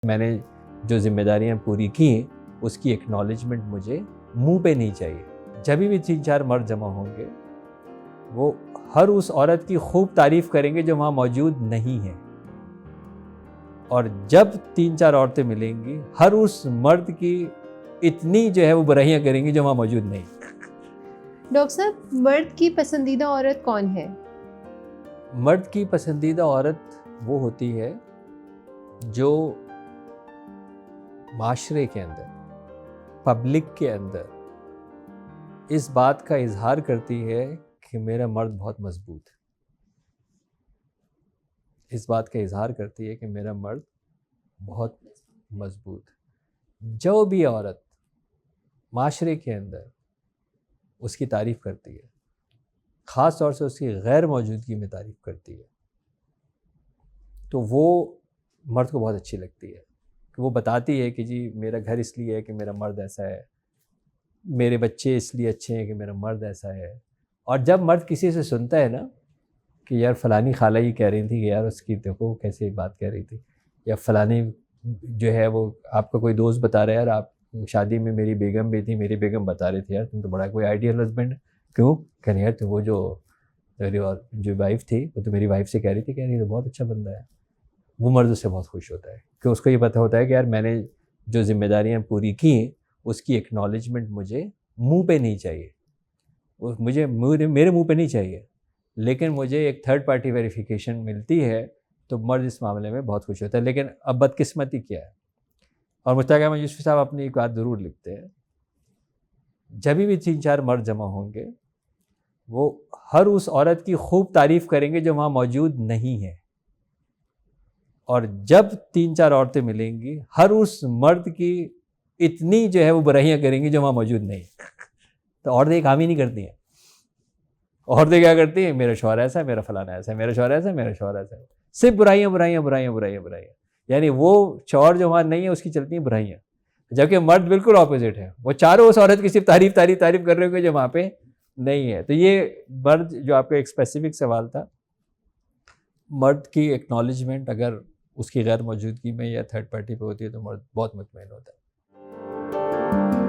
मैंने जो जिम्मेदारियां पूरी की उसकी एक्नॉलेजमेंट मुझे मुंह पे नहीं चाहिए। जब भी 3-4 मर्द जमा होंगे वो हर उस औरत की खूब तारीफ करेंगे जो वहाँ मौजूद नहीं है, और जब 3-4 औरतें मिलेंगी हर उस मर्द की इतनी जो है वो बुराइयां करेंगी जो वहाँ मौजूद नहीं। डॉक्टर साहब, मर्द की पसंदीदा औरत कौन है? मर्द की पसंदीदा औरत वो होती है जो माशरे के अंदर, पब्लिक के अंदर इस बात का इजहार करती है कि मेरा मर्द बहुत मजबूत है। इस बात का इजहार करती है कि मेरा मर्द बहुत मजबूत है। जो भी औरत माशरे के अंदर उसकी तारीफ करती है, ख़ास तौर से उसकी गैर मौजूदगी में तारीफ करती है, तो वो मर्द को बहुत अच्छी लगती है। कि वो बताती है कि जी मेरा घर इसलिए है कि मेरा मर्द ऐसा है, मेरे बच्चे इसलिए अच्छे हैं कि मेरा मर्द ऐसा है। और जब मर्द किसी से सुनता है ना कि यार फ़लानी खाला ये कह रही थी कि यार उसकी देखो कैसे बात कह रही थी, या फ़लानी जो है वो आपका कोई दोस्त बता रहा है यार आप शादी में मेरी बेगम भी थी, मेरी बेगम बता रही थी यार तुम तो बड़ा कोई आइडियल हस्बैंड। क्यों? कह रही यार तो वो जो मेरी और जो वाइफ थी वो तो मेरी वाइफ से कह रही थी, कह रही तो बहुत अच्छा बंदा है। वो मर्द उससे बहुत खुश होता है कि उसको ये पता होता है कि यार मैंने जो जिम्मेदारियां पूरी की उसकी एक्नॉलेजमेंट मुझे मुंह पे नहीं चाहिए, वो मुझे मेरे मुंह पे नहीं चाहिए, लेकिन मुझे एक थर्ड पार्टी वेरिफिकेशन मिलती है तो मर्द इस मामले में बहुत खुश होता है। लेकिन अब बदकिस्मती क्या है, और मुश्ताक अहमद यूसुफ़ी साहब अपनी एक बात ज़रूर लिखते हैं, जब भी 3-4 मर्द जमा होंगे वो हर उस औरत की खूब तारीफ करेंगे जो वहाँ मौजूद नहीं है, और जब 3-4 औरतें मिलेंगी हर उस मर्द की इतनी जो है वो बुराइयां करेंगी जो वहाँ मौजूद नहीं। तो औरतें काम ही नहीं करती हैं। औरतें क्या करती हैं, मेरा शौहर ऐसा है, मेरा फलाना ऐसा है, मेरा शौहर ऐसा है, मेरा शौहर ऐसा है, सिर्फ बुराइयां बुराइयां बुराइयां बुराइयां बुराइयां। यानी वो शौहर जो वहाँ नहीं है उसकी चलती हैं बुराइयां, जबकि मर्द बिल्कुल ऑपोजिट है, वो चारों उस औरत की सिर्फ तारीफ तारीफ तारीफ कर रहे होंगे जो वहाँ पे नहीं है। तो ये मर्द जो आपका एक स्पेसिफिक सवाल था, मर्द की एक्नॉलेजमेंट अगर उसकी गैर मौजूदगी में या थर्ड पार्टी पे होती है तो मर्द बहुत मुतमईन होता है।